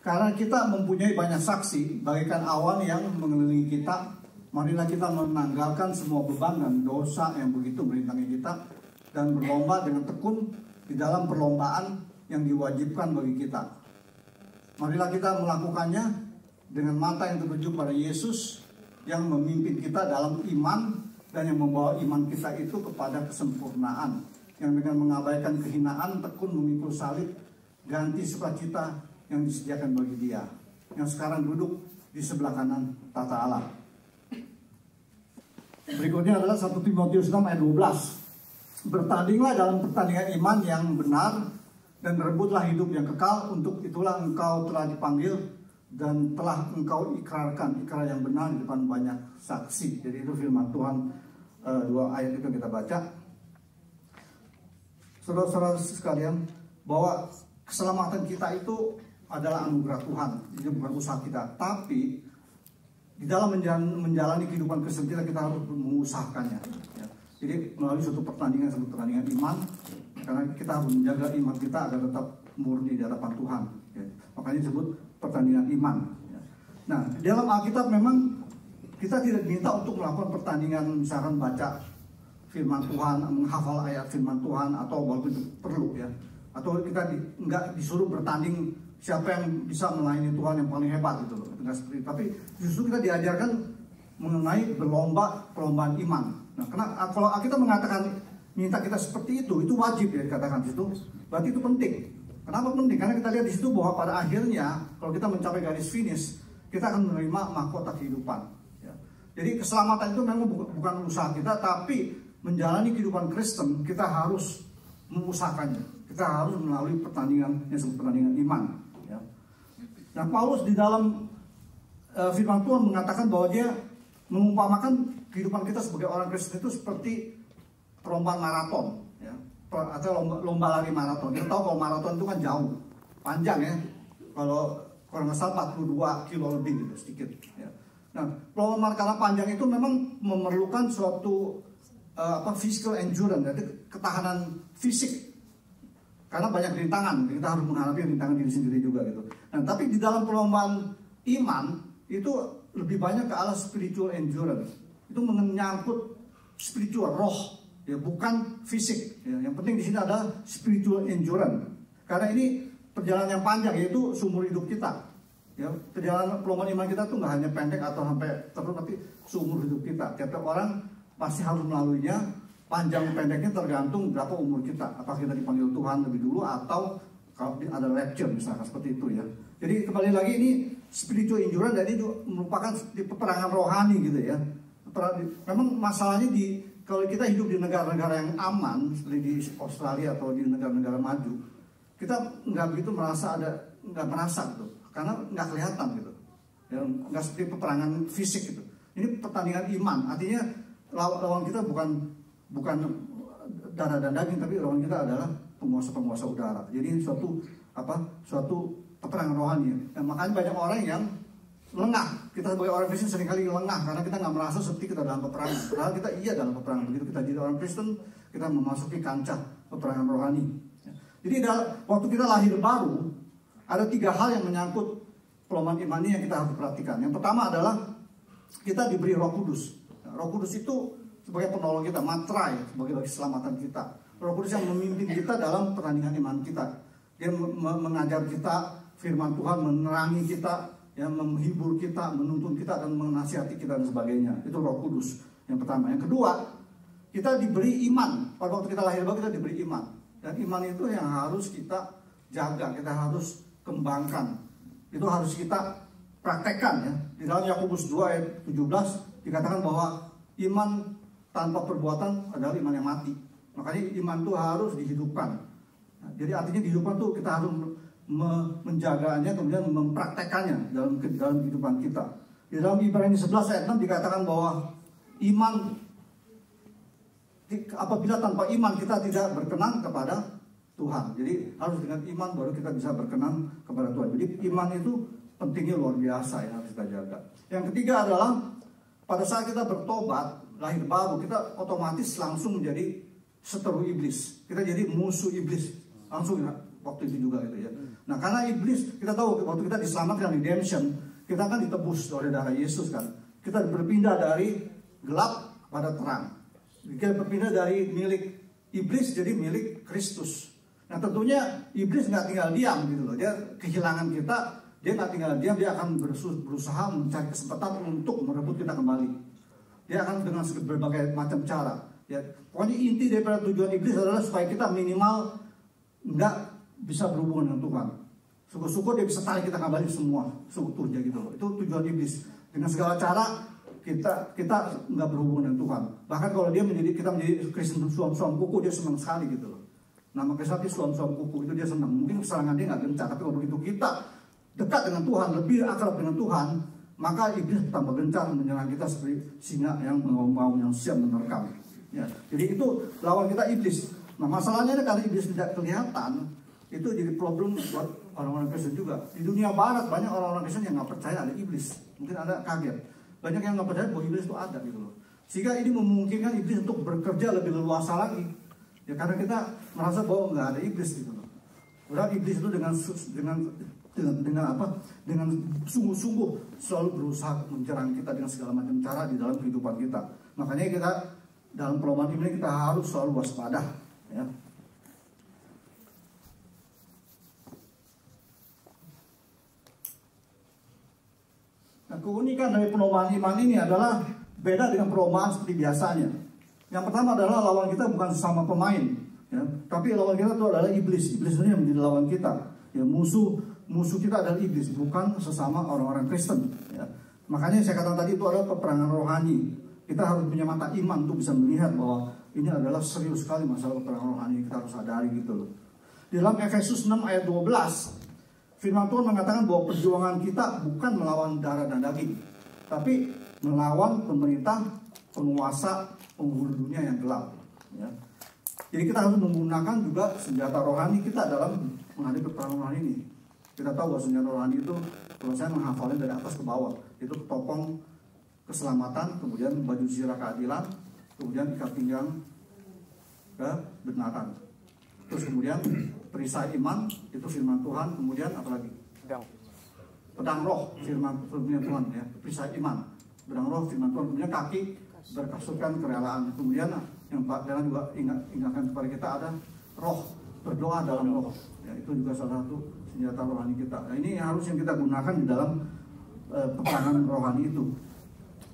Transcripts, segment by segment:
Karena kita mempunyai banyak saksi bagaikan awan yang mengelilingi kita, marilah kita menanggalkan semua beban dan dosa yang begitu merintangi kita, dan berlomba dengan tekun di dalam perlombaan yang diwajibkan bagi kita. Marilah kita melakukannya dengan mata yang tertuju pada Yesus yang memimpin kita dalam iman dan yang membawa iman kita itu kepada kesempurnaan, yang dengan mengabaikan kehinaan tekun memikul salib, ganti sukacita yang disediakan bagi Dia yang sekarang duduk di sebelah kanan tata Allah. Berikutnya adalah 1 Timotius 6 ayat 12. Bertandinglah dalam pertandingan iman yang benar dan rebutlah hidup yang kekal, untuk itulah engkau telah dipanggil dan telah engkau ikrarkan ikrar yang benar di depan banyak saksi. Jadi itu firman Tuhan, 2 ayat itu kita baca. Saudara-saudara sekalian, bahwa keselamatan kita itu adalah anugerah Tuhan, itu bukan usaha kita. Tapi di dalam menjalani kehidupan Kristen kita harus mengusahakannya. Ya. Jadi melalui suatu pertandingan iman, karena kita harus menjaga iman kita agar tetap murni di hadapan Tuhan. Ya. Makanya disebut pertandingan iman. Ya. Nah, di dalam Alkitab memang kita tidak diminta untuk melakukan pertandingan, misalkan baca firman Tuhan, menghafal ayat firman Tuhan, atau walaupun itu perlu ya. Atau kita nggak disuruh bertanding siapa yang bisa melayani Tuhan yang paling hebat gitu loh. Enggak seperti itu. Tapi justru kita diajarkan mengenai berlomba perlombaan iman. Nah, kalau kita mengatakan minta kita seperti itu wajib ya dikatakan situ. Berarti itu penting. Kenapa penting? Karena kita lihat di situ bahwa pada akhirnya kalau kita mencapai garis finish, kita akan menerima mahkota kehidupan. Ya. Jadi keselamatan itu memang bukan usaha kita, tapi menjalani kehidupan Kristen kita harus mengusahakannya. Kita harus melalui pertandingan yang disebut pertandingan iman. Ya. Nah, Paulus di dalam firman Tuhan mengatakan bahwa dia mengumpamakan kehidupan kita sebagai orang Kristen itu seperti perlombaan maraton, ya, atau lomba lari maraton. Kita tahu kalau maraton itu kan jauh, panjang ya. Kalau nggak salah 42 kilo lebih gitu sedikit. Ya. Nah, perlombaan karena panjang itu memang memerlukan suatu physical endurance, jadi ketahanan fisik. Karena banyak rintangan, kita harus menghadapi rintangan diri sendiri juga gitu. Nah, tapi di dalam perlombaan iman itu lebih banyak ke arah spiritual endurance. Itu menyangkut spiritual, roh, ya, bukan fisik. Ya. Yang penting di sini adalah spiritual endurance. Karena ini perjalanan yang panjang, yaitu seumur hidup kita. Ya, perjalanan perlombaan iman kita tuh nggak hanya pendek atau sampai terus, tapi seumur hidup kita. Tiap orang pasti harus melaluinya. Panjang pendeknya tergantung berapa umur kita. Apakah kita dipanggil Tuhan lebih dulu atau kalau ada rapture misalkan seperti itu ya. Jadi kembali lagi ini spiritual endurance, dan ini merupakan di peperangan rohani gitu ya. Memang masalahnya kalau kita hidup di negara-negara yang aman seperti di Australia atau di negara-negara maju, kita nggak begitu nggak merasa gitu, karena nggak kelihatan gitu. Ya, nggak seperti peperangan fisik gitu. Ini pertandingan iman, artinya lawan kita bukan darah dan daging, tapi lawan kita adalah penguasa-penguasa udara. Jadi suatu peperangan rohani. Dan makanya banyak orang yang lengah. Kita sebagai orang Kristen seringkali lengah karena kita nggak merasa seperti kita dalam peperangan. Padahal kita dalam peperangan. Begitu kita jadi orang Kristen, kita memasuki kancah peperangan rohani. Jadi waktu kita lahir baru, ada 3 hal yang menyangkut perlombaan iman ini yang kita harus perhatikan. Yang pertama adalah kita diberi Roh Kudus. Roh Kudus itu sebagai penolong kita, matrai sebagai keselamatan kita. Roh Kudus yang memimpin kita dalam pertandingan iman kita. Dia mengajar kita firman Tuhan, menerangi kita, yang menghibur kita, menuntun kita, dan menasihati kita dan sebagainya. Itu Roh Kudus yang pertama. Yang kedua, kita diberi iman. Pada waktu kita lahir baru kita diberi iman. Dan iman itu yang harus kita jaga, kita harus kembangkan. Itu harus kita praktekkan ya. Di dalam Yakobus 2 ayat 17 dikatakan bahwa iman tanpa perbuatan adalah iman yang mati. Makanya iman itu harus dihidupkan. Nah, jadi artinya dihidupkan tuh kita harus menjaganya, kemudian mempraktekannya dalam kehidupan kita. Di dalam Ibrani 11 ayat 6 dikatakan bahwa iman, apabila tanpa iman kita tidak berkenan kepada Tuhan. Jadi harus dengan iman baru kita bisa berkenan kepada Tuhan. Jadi iman itu pentingnya luar biasa yang harus kita jaga. Yang ketiga adalah pada saat kita bertobat, lahir baru, kita otomatis langsung menjadi seteru iblis. Kita jadi musuh iblis langsung ya, waktu itu juga gitu ya. Nah, karena iblis, kita tahu waktu kita diselamatkan, redemption, kita kan ditebus oleh darah Yesus kan. Kita berpindah dari gelap pada terang. Kita berpindah dari milik iblis jadi milik Kristus. Nah, tentunya iblis nggak tinggal diam gitu loh. Dia kehilangan kita, dia nggak tinggal diam, dia akan berusaha mencari kesempatan untuk merebut kita kembali. Dia akan dengan berbagai macam cara. Ya, pokoknya inti daripada tujuan iblis adalah supaya kita minimal nggak bisa berhubungan dengan Tuhan. Syukur-syukur dia bisa tarik kita kembali semua seutuhnya gitu loh. Itu tujuan iblis. Dengan segala cara kita nggak berhubungan dengan Tuhan. Bahkan kalau kita menjadi Kristen suam-suam kuku, dia senang sekali gitu loh. Nama Kristen itu suam-suam kuku, itu dia senang. Mungkin serangan dia nggak gencar, tapi kalau begitu kita dekat dengan Tuhan, lebih akrab dengan Tuhan, maka iblis tambah gencar menyerang kita seperti singa yang mengaum-ngaum, yang siap menerkam. Ya, jadi itu lawan kita iblis. Nah, masalahnya karena iblis tidak kelihatan, itu jadi problem buat orang-orang Kristen juga. Di dunia barat banyak orang-orang Kristen yang nggak percaya ada iblis. Mungkin Anda kaget. Banyak yang nggak percaya bahwa iblis itu ada gitu loh. Sehingga ini memungkinkan iblis untuk bekerja lebih leluasa lagi. Ya, karena kita merasa bahwa nggak ada iblis gitu loh. Padahal iblis itu dengan sungguh-sungguh selalu berusaha menyerang kita dengan segala macam cara di dalam kehidupan kita. Makanya kita dalam perubahan ini kita harus selalu waspada. Ya. Nah, keunikan dari perlombaan iman ini adalah beda dengan perlombaan seperti biasanya. Yang pertama adalah lawan kita bukan sesama pemain, ya, tapi lawan kita itu adalah iblis. Iblis ini yang menjadi lawan kita. Ya, musuh kita adalah iblis, bukan sesama orang-orang Kristen. Ya. Makanya saya katakan tadi itu adalah peperangan rohani. Kita harus punya mata iman untuk bisa melihat bahwa ini adalah serius sekali masalah peperangan rohani. Kita harus sadari gitu loh. Di dalam Efesus 6 ayat 12. Firman Tuhan mengatakan bahwa perjuangan kita bukan melawan darah dan daging, tapi melawan pemerintah, penguasa, penghulu dunia yang gelap. Ya. Jadi kita harus menggunakan juga senjata rohani kita dalam menghadapi peperangan rohani ini. Kita tahu bahwa senjata rohani itu, kalau saya menghafalnya dari atas ke bawah, itu topeng keselamatan, kemudian baju zirah keadilan, kemudian ikat pinggang kebenaran. Terus kemudian perisai iman, itu firman Tuhan, kemudian apalagi? Pedang roh, firman Tuhan ya, perisai iman, pedang roh, firman Tuhan, kemudian kaki berkasutkan kerelaan, kemudian yang Pak Dana juga ingatkan kepada kita ada roh, berdoa dalam roh, ya, itu juga salah satu senjata rohani kita. Nah, ini yang harus yang kita gunakan di dalam peperangan rohani itu.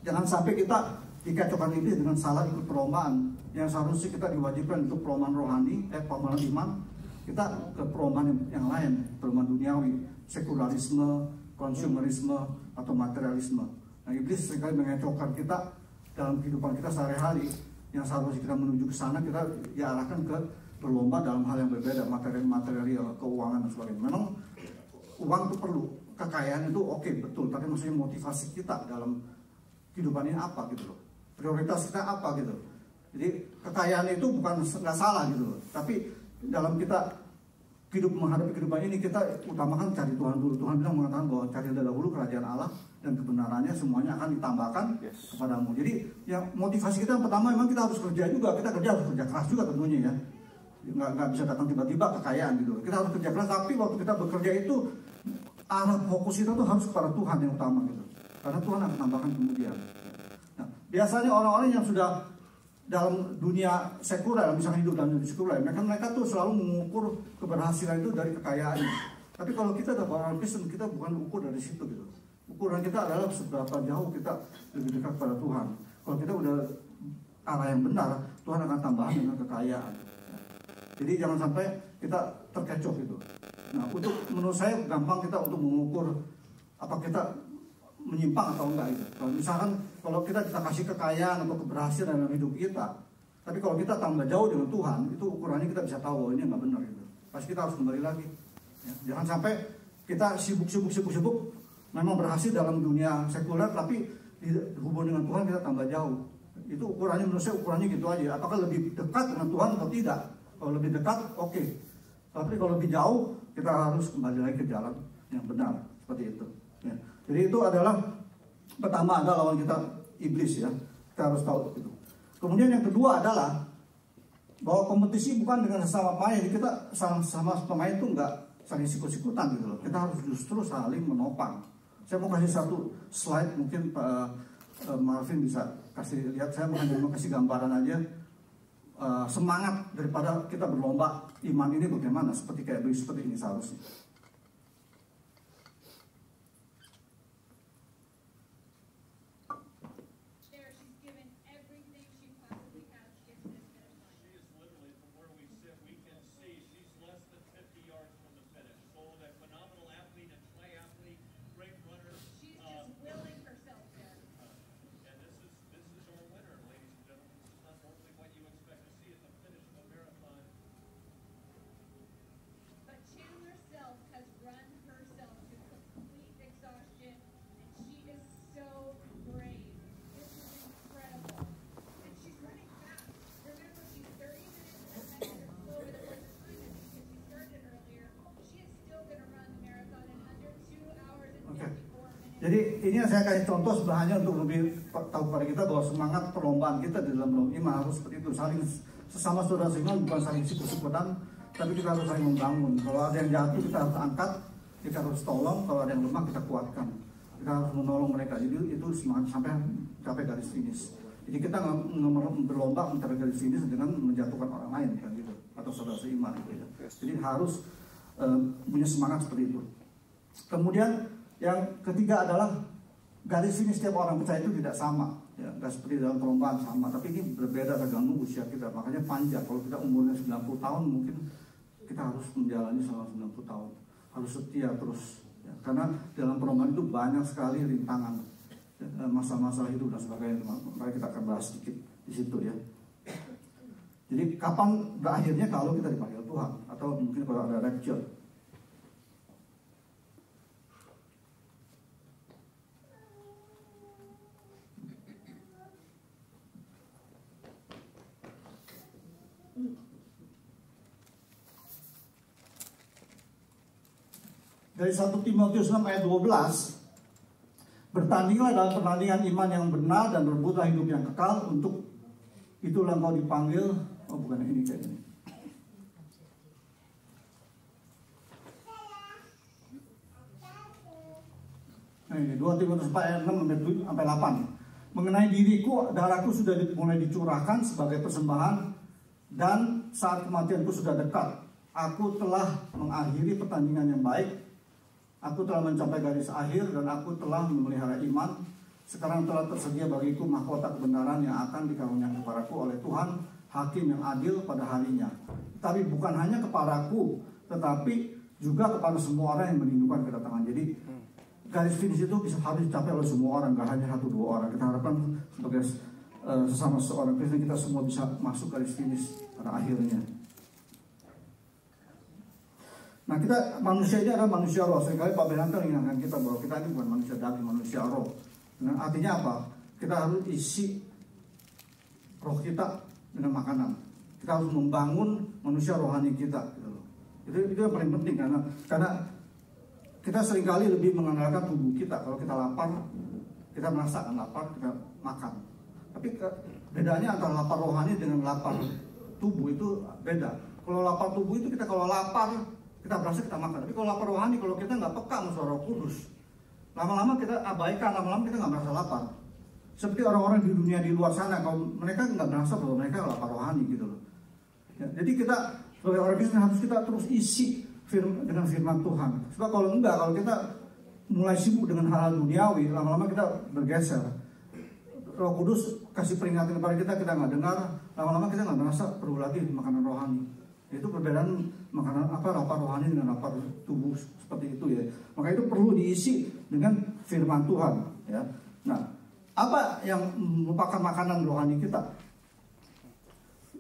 Jangan sampai kita dikacaukan iblis dengan salah ikut perlombaan. Yang seharusnya kita diwajibkan untuk perlombaan rohani, perlombaan iman, kita ke perlombaan yang lain, perlombaan duniawi, sekularisme, konsumerisme, atau materialisme. Nah, iblis seringkali mengacaukan kita dalam kehidupan kita sehari-hari. Yang seharusnya kita menuju ke sana, kita diarahkan ke berlomba dalam hal yang berbeda, material, keuangan dan sebagainya. Memang uang itu perlu, kekayaan itu oke, betul, tapi maksudnya motivasi kita dalam kehidupan ini apa gitu loh. Prioritas kita apa gitu. Jadi kekayaan itu bukan nggak salah gitu loh. Tapi dalam kita menghadapi kehidupan ini kita utamakan cari Tuhan dulu. Tuhan bilang mengatakan bahwa cari dahulu kerajaan Allah dan kebenarannya semuanya akan ditambahkan kepadamu. Jadi yang motivasi kita yang pertama memang kita harus kerja juga. Kita harus kerja keras juga tentunya ya. Nggak bisa datang tiba-tiba kekayaan gitu. Kita harus kerja keras, tapi waktu kita bekerja itu arah fokus kita tuh harus kepada Tuhan yang utama gitu. Karena Tuhan akan tambahkan kemudian. Nah, biasanya orang-orang yang sudah dalam dunia sekuler, misalnya hidup dalam dunia sekuler, mereka tuh selalu mengukur keberhasilan itu dari kekayaannya. Tapi kalau kita adalah orang Kristen, kita bukan ukur dari situ gitu. Ukuran kita adalah seberapa jauh kita lebih dekat pada Tuhan. Kalau kita udah arah yang benar, Tuhan akan tambahkan dengan kekayaan. Jadi jangan sampai kita terkecoh gitu. Nah, menurut saya gampang kita untuk mengukur apa kita menyimpang atau enggak gitu. Kalau misalkan kalau kita kasih kekayaan atau keberhasilan dalam hidup kita, tapi kalau kita tambah jauh dengan Tuhan, itu ukurannya kita bisa tahu bahwa ini nggak benar gitu. Pasti kita harus kembali lagi. Ya, jangan sampai kita sibuk memang berhasil dalam dunia sekuler, tapi hubungan dengan Tuhan kita tambah jauh. Itu ukurannya menurut saya ukurannya gitu aja. Apakah lebih dekat dengan Tuhan atau tidak? Kalau lebih dekat, oke. Tapi kalau lebih jauh, kita harus kembali lagi ke jalan yang benar seperti itu. Ya. Jadi itu adalah pertama adalah lawan kita iblis ya. Kita harus tahu itu. Kemudian yang kedua adalah bahwa kompetisi bukan dengan sesama pemain. Kita sama pemain itu enggak saling sikut-sikutan gitu loh. Kita harus justru saling menopang. Saya mau kasih satu slide, mungkin Pak Marvin bisa kasih lihat. Saya mau kasih gambaran aja semangat daripada kita berlomba iman ini bagaimana, seperti ini seharusnya. Jadi ini yang saya kasih contoh sebenarnya untuk lebih tahu kepada kita bahwa semangat perlombaan kita di dalam iman harus seperti itu, saling sesama saudara seiman, bukan saling sikut-sikutan, tapi kita harus saling membangun. Kalau ada yang jatuh kita harus angkat, kita harus tolong. Kalau ada yang lemah kita kuatkan, kita harus menolong mereka. Jadi itu semangat sampai capai garis finish. Jadi kita nggak berlomba mencari garis finish dengan menjatuhkan orang lain kan gitu, atau saudara seiman gitu ya. Jadi harus punya semangat seperti itu. Kemudian yang ketiga adalah garis finish setiap orang percaya itu tidak sama, ya, nggak seperti dalam perlombaan sama, tapi ini berbeda tergantung usia kita. Makanya panjang. Kalau kita umurnya 90 tahun mungkin kita harus menjalani selama 90 tahun, harus setia terus, ya. Karena dalam perlombaan itu banyak sekali rintangan, ya, masalah-masalah hidup dan sebagainya. Maka kita akan bahas sedikit di situ ya. Jadi kapan berakhirnya kalau kita dipanggil Tuhan, atau mungkin kalau ada rapture. Dari 1 Timotius 6 ayat 12, bertandinglah dalam pertandingan iman yang benar dan rebutlah hidup yang kekal, untuk itulah engkau dipanggil. Oh bukan ini kayaknya. Nah ini 2 Timotius 4 ayat 6 sampai 8. Mengenai diriku, darahku sudah mulai dicurahkan sebagai persembahan, dan saat kematianku sudah dekat. Aku telah mengakhiri pertandingan yang baik. Aku telah mencapai garis akhir, dan aku telah memelihara iman. Sekarang telah tersedia bagiku mahkota kebenaran yang akan dikaruniakan kepadaku oleh Tuhan, Hakim yang adil pada harinya. Tapi bukan hanya kepadaku, tetapi juga kepada semua orang yang merindukan kedatangan. Jadi garis finish itu harus dicapai oleh semua orang, gak hanya 1-2 orang. Kita harapkan sebagai sesama seorang Kristen kita semua bisa masuk garis finish pada akhirnya. Nah kita manusia ini adalah manusia roh. Seringkali Pak Benanto mengingatkan kita bahwa kita ini bukan manusia daging, manusia roh. Nah, artinya apa? Kita harus isi roh kita dengan makanan. Kita harus membangun manusia rohani kita. Gitu loh. Itu yang paling penting, karena kita seringkali lebih mengandalkan tubuh kita. Kalau kita lapar, kita merasakan lapar, kita makan. Tapi bedanya antara lapar rohani dengan lapar tubuh itu beda. Kalau lapar tubuh itu kita kalau lapar kita berasa kita makan. Tapi kalau lapar rohani, kalau kita nggak peka sama Roh Kudus, lama-lama kita abaikan, lama-lama kita nggak merasa lapar. Seperti orang-orang di dunia di luar sana, kalau mereka nggak merasa bahwa mereka lapar rohani gitu loh. Ya, jadi kita sebagai orang Kristen harus kita terus isi dengan firman Tuhan. Sebab kalau enggak, kalau kita mulai sibuk dengan hal duniawi, lama-lama kita bergeser. Roh Kudus kasih peringatan kepada kita nggak dengar, lama-lama kita nggak merasa perlu lagi makanan rohani. Itu perbedaan makanan lapar rohani dengan lapar tubuh seperti itu ya. Maka itu perlu diisi dengan firman Tuhan ya. Nah, apa yang merupakan makanan rohani kita?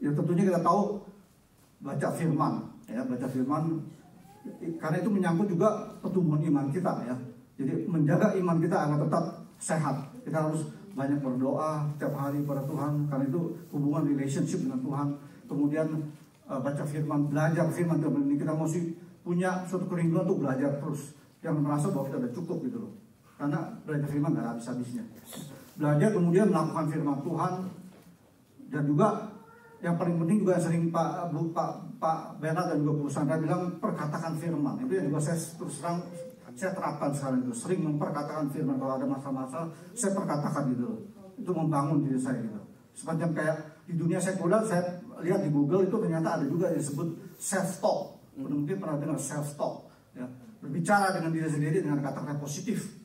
Ya tentunya kita tahu baca firman ya, baca firman, karena itu menyangkut juga pertumbuhan iman kita ya. Jadi menjaga iman kita agar tetap sehat. Kita harus banyak berdoa setiap hari kepada Tuhan, karena itu hubungan relationship dengan Tuhan. Kemudian baca firman, belajar firman. Kita mesti punya suatu kerinduan untuk belajar terus, jangan merasa bahwa kita udah cukup gitu loh, karena belajar firman gak habis-habisnya. Belajar, kemudian melakukan firman Tuhan, dan juga yang paling penting juga sering Pak Bernard dan juga Bu Sandra bilang perkatakan firman. Itu yang juga saya terus terang saya terapkan sekarang itu, sering memperkatakan firman. Kalau ada masalah-masalah saya perkatakan gitu. Itu membangun diri saya gitu. Semacam kayak di dunia sekuler, saya lihat di Google itu ternyata ada juga yang disebut self talk. Mungkin pernah dengar self talk ya. Berbicara dengan diri sendiri dengan kata-kata positif.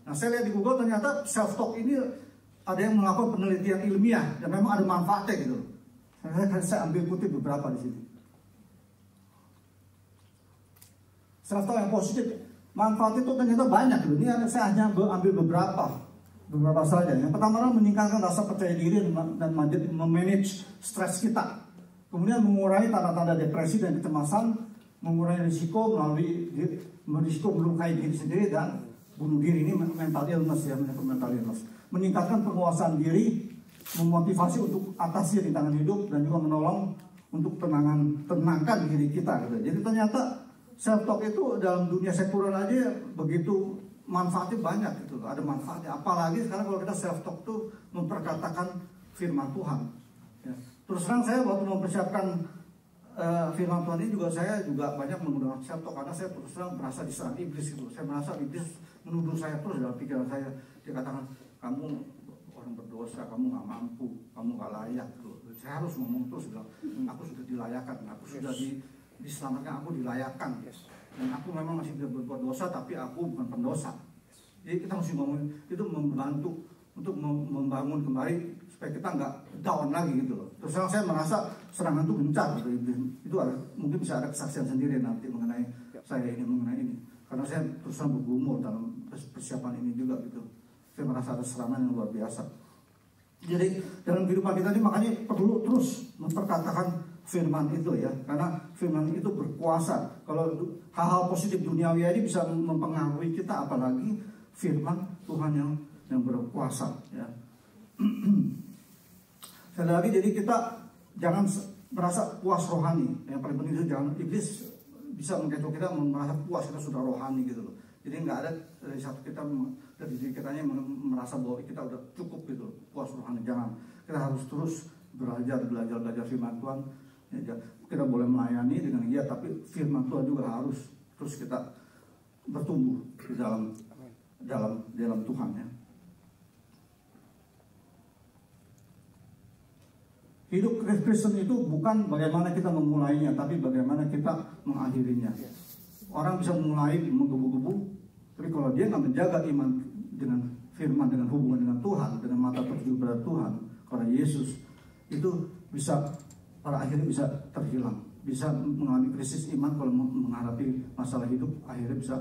Nah, saya lihat di Google ternyata self talk ini ada yang melakukan penelitian ilmiah dan memang ada manfaatnya gitu. Saya ambil kutip beberapa di sini. Self talk yang positif, manfaat itu ternyata banyak gitu. Ini saya hanya ambil beberapa saja. Yang pertama, meningkatkan rasa percaya diri dan memanage stres kita. Kemudian mengurangi tanda-tanda depresi dan kecemasan, mengurangi risiko melukai diri sendiri dan bunuh diri. Ini mental illness ya, mental illness. Meningkatkan penguasaan diri, memotivasi untuk atasi rintangan hidup dan juga menolong untuk tenangkan diri kita gitu. Jadi ternyata self talk itu dalam dunia sekuler aja begitu manfaatnya banyak gitu. Ada manfaatnya. Apalagi sekarang kalau kita self talk tuh memperkatakan firman Tuhan. Ya. Terus terang saya waktu mempersiapkan firman Tuhan ini saya juga banyak menggunakan self talk karena saya terus terang merasa diserang iblis gitu. Saya merasa iblis menuduh saya terus dalam pikiran saya. Dia katakan, kamu orang berdosa, kamu nggak mampu, kamu nggak layak gitu. Saya harus ngomong terus bilang, aku sudah dilayakkan, aku sudah diselamatkan, aku dilayakkan. Dan aku memang masih berbuat dosa, tapi aku bukan pendosa. Jadi kita mesti ngomong itu, membantu untuk membangun kembali supaya kita nggak down lagi gitu loh. Terus saya merasa serangan itu gencar gitu. Itu mungkin bisa ada kesaksian sendiri nanti mengenai saya ini, mengenai ini. Karena saya terus terang bergumul dalam persiapan ini juga gitu. Saya merasa ada serangan yang luar biasa. Jadi dalam kehidupan kita ini makanya perlu terus memperkatakan firman itu ya, karena firman itu berkuasa. Kalau hal-hal positif duniawi ini bisa mempengaruhi kita, apalagi firman Tuhan yang berkuasa ya. Sekali lagi, jadi kita jangan merasa puas rohani. Yang paling penting itu jangan iblis bisa mengkecoh kita merasa puas kita sudah rohani gitu loh. Jadi nggak ada dari satu kita dari diri kitanya merasa bahwa kita udah cukup gitu puas rohani. Jangan, kita harus terus belajar firman Tuhan. Ya, kita boleh melayani dengan iya, tapi firman Tuhan juga harus terus kita bertumbuh di dalam Tuhan ya. Hidup Kristen itu bukan bagaimana kita memulainya, tapi bagaimana kita mengakhirinya. Orang bisa mulai menggebu-gebu, tapi kalau dia nggak menjaga iman dengan firman, dengan hubungan dengan Tuhan, dengan mata tertuju pada Tuhan, kepada Yesus, itu bisa pada akhirnya bisa terhilang, bisa mengalami krisis iman kalau menghadapi masalah hidup, akhirnya bisa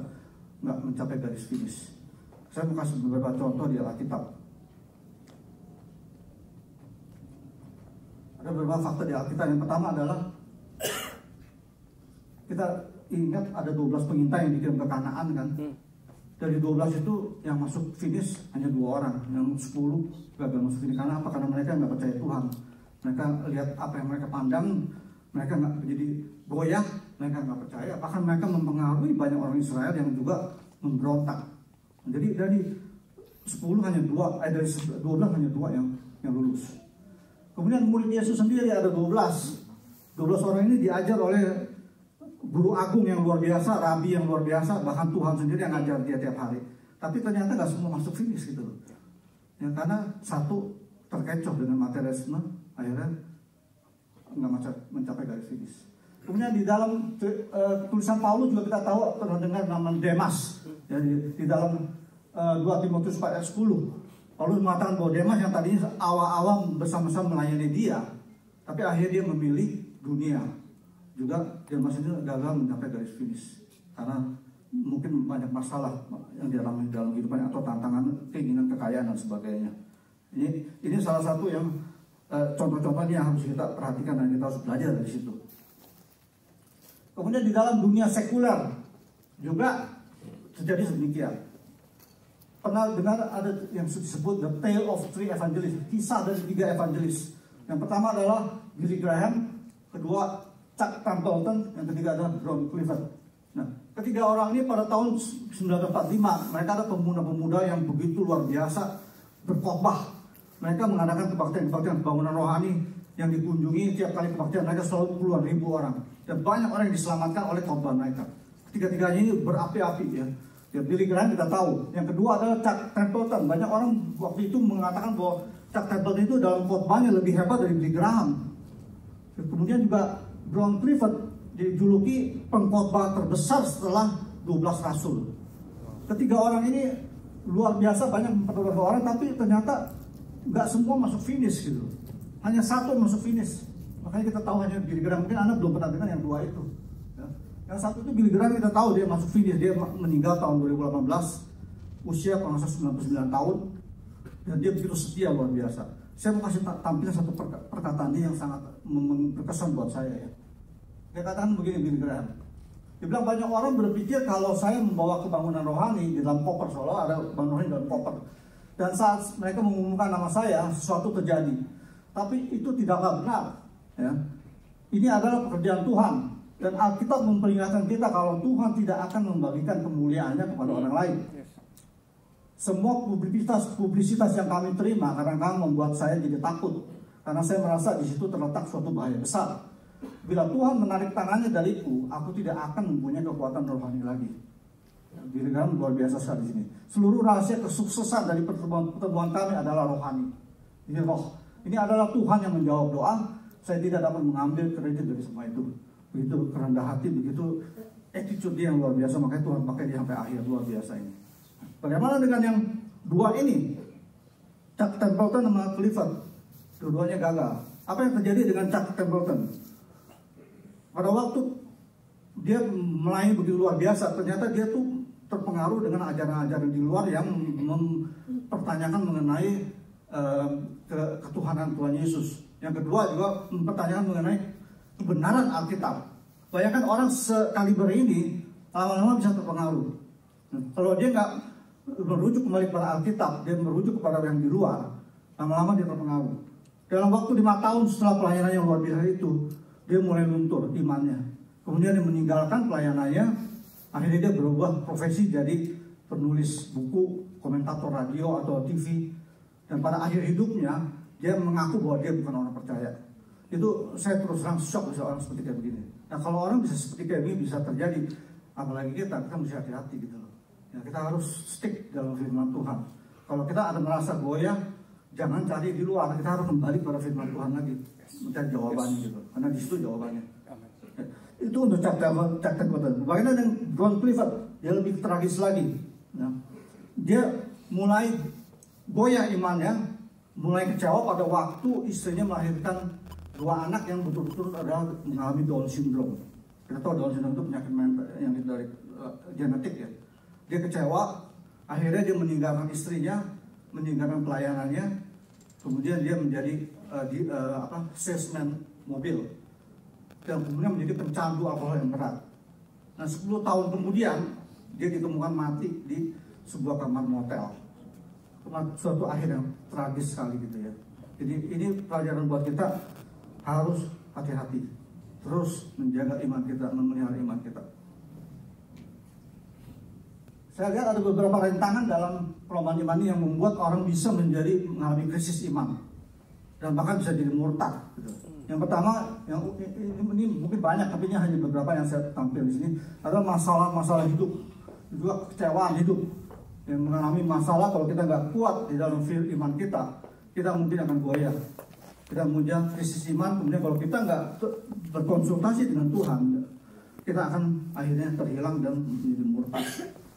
nggak mencapai garis finish. Saya mau kasih beberapa contoh di Alkitab. Ada beberapa fakta di Alkitab. Yang pertama adalah kita ingat ada 12 pengintai yang dikirim ke Kanaan kan. Dari 12 itu yang masuk finish hanya 2 orang, yang 10 gagal masuk finish. Karena apa? Karena mereka nggak percaya Tuhan. Mereka lihat apa yang mereka pandang, mereka nggak jadi goyah, mereka nggak percaya. Bahkan mereka mempengaruhi banyak orang Israel yang juga memberontak. Jadi dari 10 hanya 2, dari 12 hanya 2 yang lulus. Kemudian murid Yesus sendiri ada 12. 12 orang ini diajar oleh guru agung yang luar biasa, rabi yang luar biasa, bahkan Tuhan sendiri yang ngajar dia tiap hari. Tapi ternyata nggak semua masuk finish gitu loh. Ya, karena satu terkecoh dengan materialisme, akhirnya nggak mencapai garis finish. Kemudian di dalam tulisan Paulus juga kita tahu pernah dengar nama Demas. Ya, di dalam 2 Timotius 4 ayat 10. Paulus mengatakan bahwa Demas yang tadinya awal-awal bersama-sama melayani dia, tapi akhirnya dia memilih dunia. Juga Demas ini gagal mencapai garis finish karena mungkin banyak masalah yang dialami dalam kehidupannya atau tantangan, keinginan kekayaan dan sebagainya. Ini salah satu yang contoh-contohnya yang harus kita perhatikan dan kita harus belajar dari situ. Kemudian di dalam dunia sekuler juga terjadi sedemikian. Pernah dengar ada yang disebut The Tale of Three Evangelists, kisah dari 3 evangelis. Yang pertama adalah Billy Graham, kedua Chuck Templeton, yang ketiga adalah John Clifford. Nah, ketiga orang ini pada tahun 1945, mereka ada pemuda-pemuda yang begitu luar biasa berkhotbah. Mereka mengadakan kebaktian pembangunan rohani yang dikunjungi tiap kali kebaktian mereka selalu puluhan ribu orang, dan banyak orang yang diselamatkan oleh khotbah mereka. Ketiga-tiganya ini berapi-api ya. Ya, Billy Graham kita tahu. Yang kedua adalah Chuck Templeton. Banyak orang waktu itu mengatakan bahwa Chuck Templeton itu dalam khotbahnya lebih hebat dari Billy Graham. Kemudian juga John Clifford dijuluki pengkhotbah terbesar setelah 12 rasul. Ketiga orang ini luar biasa, banyak 14 orang, tapi ternyata nggak semua masuk finish gitu. Hanya satu masuk finish. Makanya kita tahu hanya Billy Graham. Mungkin Anda belum pernah dengar yang dua itu. Yang satu itu Billy Graham, kita tahu dia masuk finish, dia meninggal tahun 2018, usia kurang lebih 99 tahun, dan dia begitu setia, luar biasa. Saya mau kasih tampilkan satu perkataan dia yang sangat berkesan buat saya ya. Dia katakan begini, Billy Graham. Dia bilang banyak orang berpikir kalau saya membawa kebangunan rohani di dalam koper, seolah ada bangunan rohani dalam koper. Dan saat mereka mengumumkan nama saya, sesuatu terjadi. Tapi itu tidaklah benar. Ya. Ini adalah pekerjaan Tuhan. Dan Alkitab memperingatkan kita kalau Tuhan tidak akan membagikan kemuliaannya kepada orang lain. Semua publisitas yang kami terima kadang-kadang membuat saya jadi takut, karena saya merasa di situ terletak suatu bahaya besar. Bila Tuhan menarik tangannya dariku, aku tidak akan mempunyai kekuatan rohani lagi. Billy Graham luar biasa sekali di sini. Seluruh rahasia kesuksesan dari pertemuan kami adalah rohani. Ini roh. Ini adalah Tuhan yang menjawab doa. Saya tidak dapat mengambil kredit dari semua itu. Begitu kerendah hati, begitu attitude dia yang luar biasa, makanya Tuhan pakai dia sampai akhir, luar biasa ini. Bagaimana dengan yang dua ini, Chuck Templeton sama Clifford? Dua-duanya gagal. Apa yang terjadi dengan Chuck Templeton? Pada waktu dia melayani begitu luar biasa, ternyata dia tuh terpengaruh dengan ajaran-ajaran di luar yang mempertanyakan mengenai ketuhanan Tuhan Yesus. Yang kedua juga mempertanyakan mengenai kebenaran Alkitab. Bayangkan orang sekaliber ini lama-lama bisa terpengaruh. Kalau dia nggak merujuk kembali kepada Alkitab, dia merujuk kepada yang di luar, lama-lama dia terpengaruh. Dalam waktu 5 tahun setelah pelayanan yang luar biasa itu, dia mulai luntur imannya. Kemudian dia meninggalkan pelayanannya, akhirnya dia berubah profesi jadi penulis buku, komentator radio atau TV. Dan pada akhir hidupnya, dia mengaku bahwa dia bukan orang percaya. Itu saya terus terang shock bisa orang seperti kayak begini. Nah kalau orang bisa seperti kayak begini bisa terjadi, apalagi kita mesti hati-hati gitu loh. Ya, kita harus stick dalam firman Tuhan. Kalau kita ada merasa goyah, jangan cari di luar. Kita harus kembali pada firman Tuhan lagi, mencari jawabannya gitu. Karena di situ jawabannya. Ya, itu untuk Chuck Templeton. Bagaimana dengan John Clifford? Dia lebih tragis lagi. Ya. Dia mulai goyah imannya, mulai kecewa pada waktu istrinya melahirkan 2 anak yang betul-betul adalah mengalami Down syndrome. Kita tahu Down syndrome itu penyakit mental yang dari genetik ya. Dia kecewa, akhirnya dia meninggalkan istrinya, meninggalkan pelayanannya, kemudian dia menjadi salesman mobil, dan kemudian menjadi pencandu alkohol yang berat. Nah 10 tahun kemudian dia ditemukan mati di sebuah kamar motel. Suatu akhir yang tragis sekali gitu ya. Jadi ini pelajaran buat kita, harus hati-hati, terus menjaga iman kita, memelihara iman kita. Saya lihat ada beberapa rintangan dalam perlombaan iman ini yang membuat orang bisa mengalami krisis iman dan bahkan bisa jadi murtad. Gitu. Yang pertama, yang ini mungkin banyak, tapi ini hanya beberapa yang saya tampil di sini, adalah masalah hidup, juga kecewaan hidup. Yang mengalami masalah, kalau kita nggak kuat di dalam iman kita mungkin akan goyah. Kita mudah krisis iman, kemudian kalau kita nggak berkonsultasi dengan Tuhan, kita akan akhirnya terhilang dan menjadi murtad.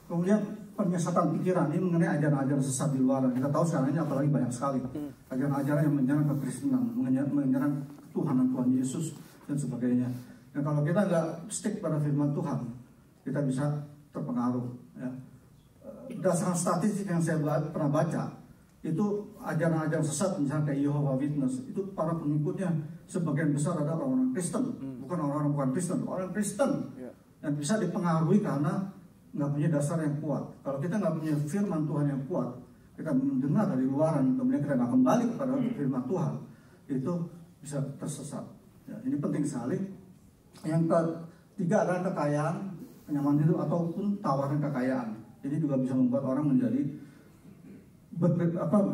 Kemudian penyesatan pikiran ini mengenai ajaran-ajaran sesat di luar. Kita tahu sekarang ini apalagi banyak sekali ajaran-ajaran yang menyerang kekristenan, menyerang ketuhanan Tuhan Yesus dan sebagainya. Dan kalau kita nggak stick pada firman Tuhan, kita bisa terpengaruh. Ya. Berdasarkan statistik yang saya pernah baca, itu ajaran-ajaran sesat misalnya kayak Jehovah Witness, itu para pengikutnya sebagian besar adalah orang Kristen, bukan orang-orang bukan Kristen, orang Kristen, dan bisa dipengaruhi karena nggak punya dasar yang kuat. Kalau kita nggak punya firman Tuhan yang kuat, kita mendengar dari luaran, kemudian kita nggak kembali kepada firman Tuhan, itu bisa tersesat. Ya, ini penting sekali. Yang ketiga adalah kekayaan, kenyamanan hidup ataupun tawaran kekayaan. Ini juga bisa membuat orang menjadi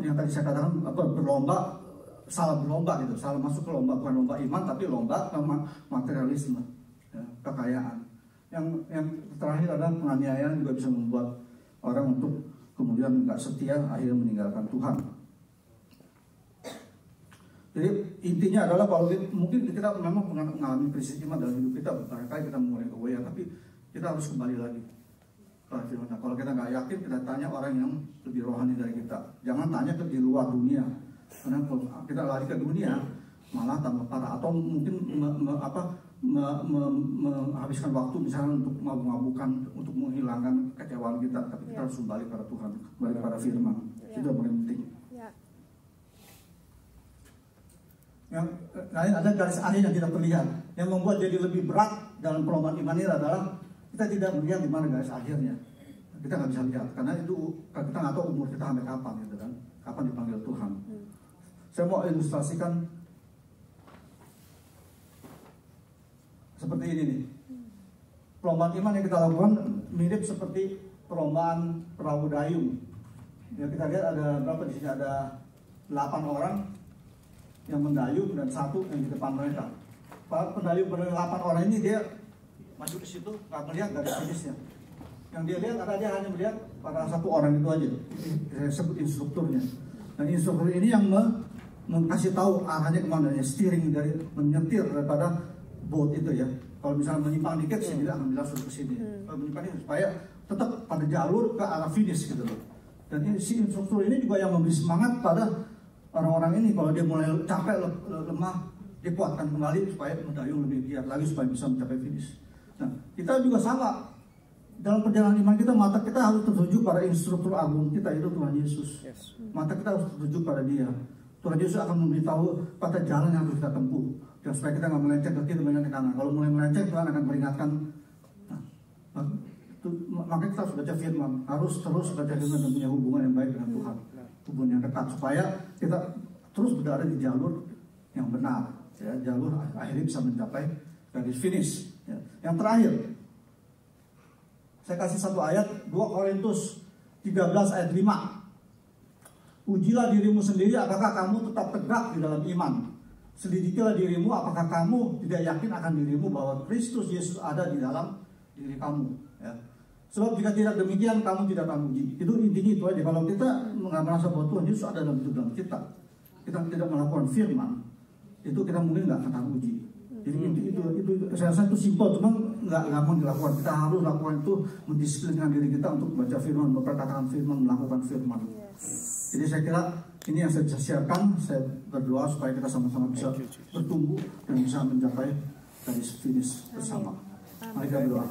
yang tadi saya katakan berlomba salah berlomba gitu, salah masuk ke lomba, bukan lomba iman tapi lomba materialisme, ya, kekayaan. Yang terakhir adalah penganiayaan juga bisa membuat orang untuk kemudian nggak setia, akhirnya meninggalkan Tuhan. Jadi intinya adalah kalau mungkin kita memang pernah mengalami krisis iman dalam hidup kita, barangkali kita mulai aware, tapi kita harus kembali lagi ke firman. Nah, kalau kita nggak yakin, kita tanya orang yang lebih rohani dari kita. Jangan tanya ke di luar dunia, karena kalau kita lari ke dunia malah tambah parah. Atau mungkin menghabiskan waktu misalnya untuk mabuk-mabukan, untuk menghilangkan kecewaan kita. Tapi kita harus kembali pada Tuhan, kembali pada firman. Itu yang paling penting. Yang lain ada garis akhir yang tidak terlihat, yang membuat jadi lebih berat dalam perlombaan iman ini adalah kita tidak melihat di mana garis akhirnya. Kita nggak bisa lihat karena itu kita nggak tahu umur kita sampai kapan gitu kan, kapan dipanggil Tuhan. Saya mau ilustrasikan seperti ini nih. Perlombaan iman yang kita lakukan mirip seperti perlombaan perahu dayung. Ya, kita lihat ada berapa di sini, ada 8 orang yang mendayung dan 1 yang di depan mereka. Pendayung ber-8 orang ini dia maju ke situ, nggak melihat dari finishnya. Yang dia lihat dia hanya melihat pada 1 orang itu aja. Saya sebut instrukturnya. Dan instruktur ini yang kasih tahu arahnya kemana, ya, steering dari menyetir daripada boat itu ya. Kalau misalnya menyimpang dikit, dia akan bilang suruh ke sini. Kalau menyimpang dikit supaya tetap pada jalur ke arah finish gitu loh. Dan si instruktur ini juga yang memberi semangat pada orang-orang ini. Kalau dia mulai capek, lemah, dikuatkan kembali supaya mendayung lebih giat lagi supaya bisa mencapai finish. Nah, kita juga sama. Dalam perjalanan iman kita, mata kita harus tertuju pada instruktur agung kita, itu Tuhan Yesus. Mata kita harus tertuju pada Dia. Tuhan Yesus akan memberitahu pada jalan yang harus kita tempuh, dan supaya kita nggak melenceng ke kiri dan ke kanan. Kalau mulai melenceng, Tuhan akan peringatkan. Nah, makanya kita harus baca firman, harus terus baca firman dan punya hubungan yang baik dengan Tuhan, hubungan yang dekat, supaya kita terus berada di jalur yang benar, ya, jalur akhirnya bisa mencapai garis finish. Ya. Yang terakhir, saya kasih satu ayat, 2 Korintus 13 ayat 5. Ujilah dirimu sendiri apakah kamu tetap tegak di dalam iman. Selidikilah dirimu apakah kamu tidak yakin akan dirimu bahwa Kristus Yesus ada di dalam diri kamu. Ya. Sebab jika tidak demikian kamu tidak akan uji. Itu intinya itu aja. Kalau kita nggak merasa bahwa Tuhan Yesus ada dalam kita tidak melakukan firman, itu kita mungkin nggak akan uji. Jadi itu saya rasa itu simpel, cuma nggak gampang dilakukan. Kita harus lakukan itu, mendisiplinkan diri kita untuk baca firman, memperkatakan firman, melakukan firman. Jadi saya kira ini yang saya bisa siarkan. Saya berdoa supaya kita sama-sama bisa bertumbuh dan bisa mencapai garis finish bersama. Mari kita berdoa.